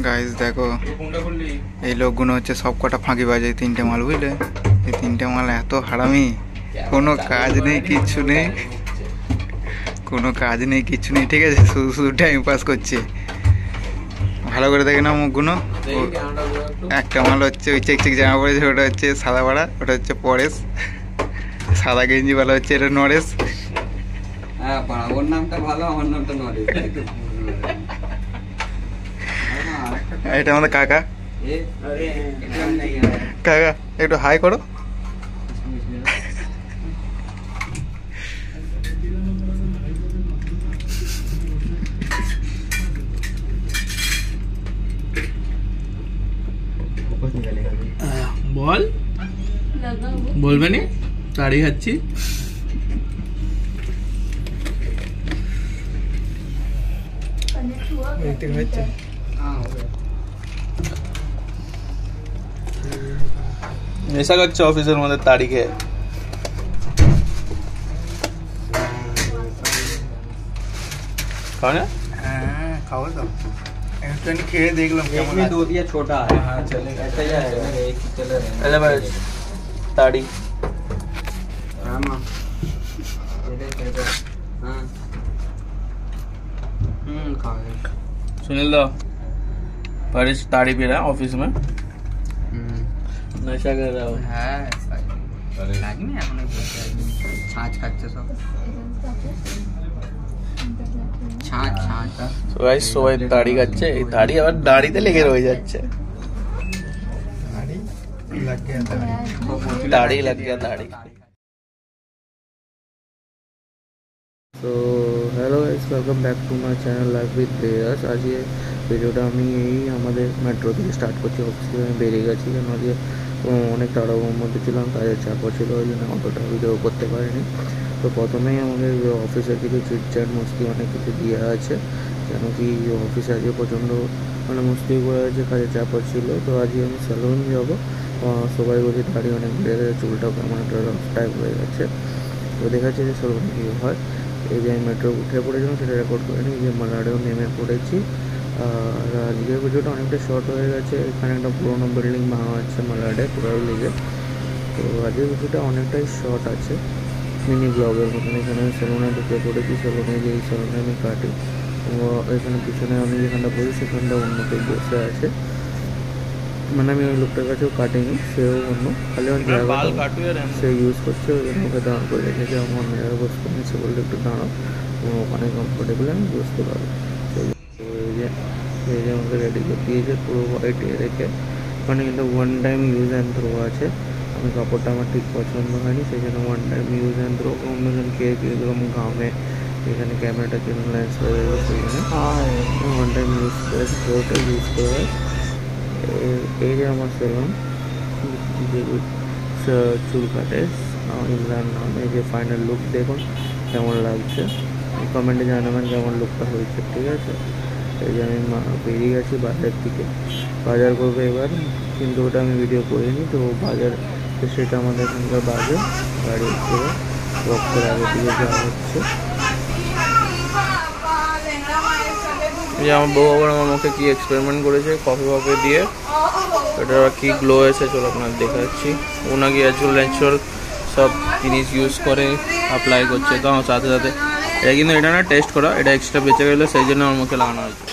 Guys দেখো এই লোকগুলো হচ্ছে সব কটা ফাঁকি বাজে, তিনটে মাল বুঝলে। এই তিনটে মাল এত হারামি, কোনো কাজ নেই, কিচ্ছু নেই, কোনো কাজ নেই, কিচ্ছু নেই, ঠিক আছে, শুধু শুধু টাইম পাস করছে। ভালো করে দেখে না মুখগুলো। একটা মাল হচ্ছে ওই চেক চেক জামা পড়েছে, ওটা হচ্ছে সাদা পাড়া, ওটা হচ্ছে পরেশ। সাদা গেঞ্জি ভালো হচ্ছে, এটা নরেশ। হ্যাঁ ওর নামটা ভালো, আমার নামটা নরেশ। এটা আমাদের কাকা। কাকা একটু হাই করো। বল, বলবে নি তাড়ি খাচ্ছি। নেশা করছে অফিসের মধ্যে তারিখে। খাও না? হ্যাঁ খাবো তো, একটুখানি খেয়ে দেখলাম কেমন আছে। दो दिया छोटा है, हाँ चलेगा, ऐसा ही आएगा, एक ही चले अरे भाई ताड़ी। हाँ माँ हाँ खा गए। सुनील दो परिस ताड़ी पी रहा है ऑफिस में, नशा कर रहा हो। হ্যাঁ লাগনি এখন ছাঁচ খাচ্ছে সব, ছাঁচ ছাঁচ। তো গাইস সবাই তাড়ি খাচ্ছে, এই তাড়ি আবার দাড়িতে লেগে রয়ে যাচ্ছে। दाढ़ी लग गया दाढ़ी। तो hello guys, welcome back to my channel life with players. आज ये ভিডিওটা আমি এই আমাদের মেট্রো থেকে স্টার্ট করছি। অফিস থেকে আমি বেরিয়ে গেছি, কেন আজকে অনেক তাড়াহুড়োর মধ্যে ছিলাম, কাজের চাপ ছিল, ওই জন্য অতটা ভিডিও করতে পারিনি। তো প্রথমেই আমাদের অফিসের কিছু চিটচ্যাট মস্তি অনেক কিছু দেওয়া আছে, কেন কি অফিসে আজকে প্রচণ্ড মানে মস্তি করে আছে, কাজের চাপ ছিল। তো আজকে আমি স্যালুন যাবো, সবাই বলছে দাড়ি অনেক বেড়ে গেছে, চুলটাও কেমন একটা রফ টাইপ হয়ে গেছে। তো দেখাচ্ছি যে স্যালুনে কী হয়। এই যে আমি মেট্রো উঠে পড়েছিলাম সেটা রেকর্ড করে নিই, যে মালাডেও নেমে পড়েছি। আর আজকের ভিডিওটা অনেকটা শর্ট হয়ে গেছে, এখানে একটা পুরোনো বিল্ডিং ভাঙা হচ্ছে মালাডে পুরাই লেগে। তো আজকের ভিডিওটা অনেকটাই শর্ট আছে, মিনি ব্লগের মতন। এখানে আমি স্যালুনে ঢুকে পড়েছি, স্যালুনে যে এই স্যালুনে আমি কাটি। তো এখানে পিছনে আমি যেখানটা বসি সেখানটা অন্য কেউ বসে আছে, মানে আমি ওই লোকটার কাছেও কাটিনি, সেও অন্য, খালি আমার জায়গাটা সে ইউজ করছে, ওই জন্য ওকে দাঁড় করে রেখেছে। আমার অন্য জায়গায় বসতে নেই, সে বললে একটু দাঁড়াও, ওখানে কমফোর্টেবল আমি বসতে পারবো। এই যে আমাকে রেডি করে দিয়েছে পুরো হোয়াইট রেখে, ওখানে কিন্তু one time use and throw আছে। আমি কাপড়টা আমার ঠিক পছন্দ হয়নি, সেই জন্য one time use and throw. অন্যজন খেয়ে কীরকম ঘামে, এখানে ক্যামেরাটা কিরকম লেন্স হয়ে যাবে, সেই জন্য ওয়ান টাইম ইউজ করে থ্রোটা ইউজ করে। এই যে আমার সেলুন, যে চুল কাটে ইমরান নামে, যে ফাইনাল লুক দেখুন কেমন লাগছে, কমেন্টে জানাবেন কেমন লুকটা হয়েছে, ঠিক আছে। এই যে আমি বেরিয়ে গেছি বাজার থেকে, বাজার করবো এবার, কিন্তু ওটা আমি ভিডিও করিনি। তো বাজার সেটা আমাদের এখানকার বাজার, গাড়ি করে বক্সের আগে দিকে যাওয়া হচ্ছে। যে আমার বউ আবার আমার মুখে কী এক্সপেরিমেন্ট করেছে কফি ফফি দিয়ে, এটা কী গ্লো এসে, চলো আপনার দেখাচ্ছি। ও নাকি ন্যাচুরাল সব জিনিস ইউজ করে অ্যাপ্লাই করছে, তো আমার সাথে সাথে এটা কিন্তু এটা না টেস্ট করা, এটা এক্সট্রা বেঁচে গেলো, সেই জন্য আমার মুখে লাগানো হয়েছে।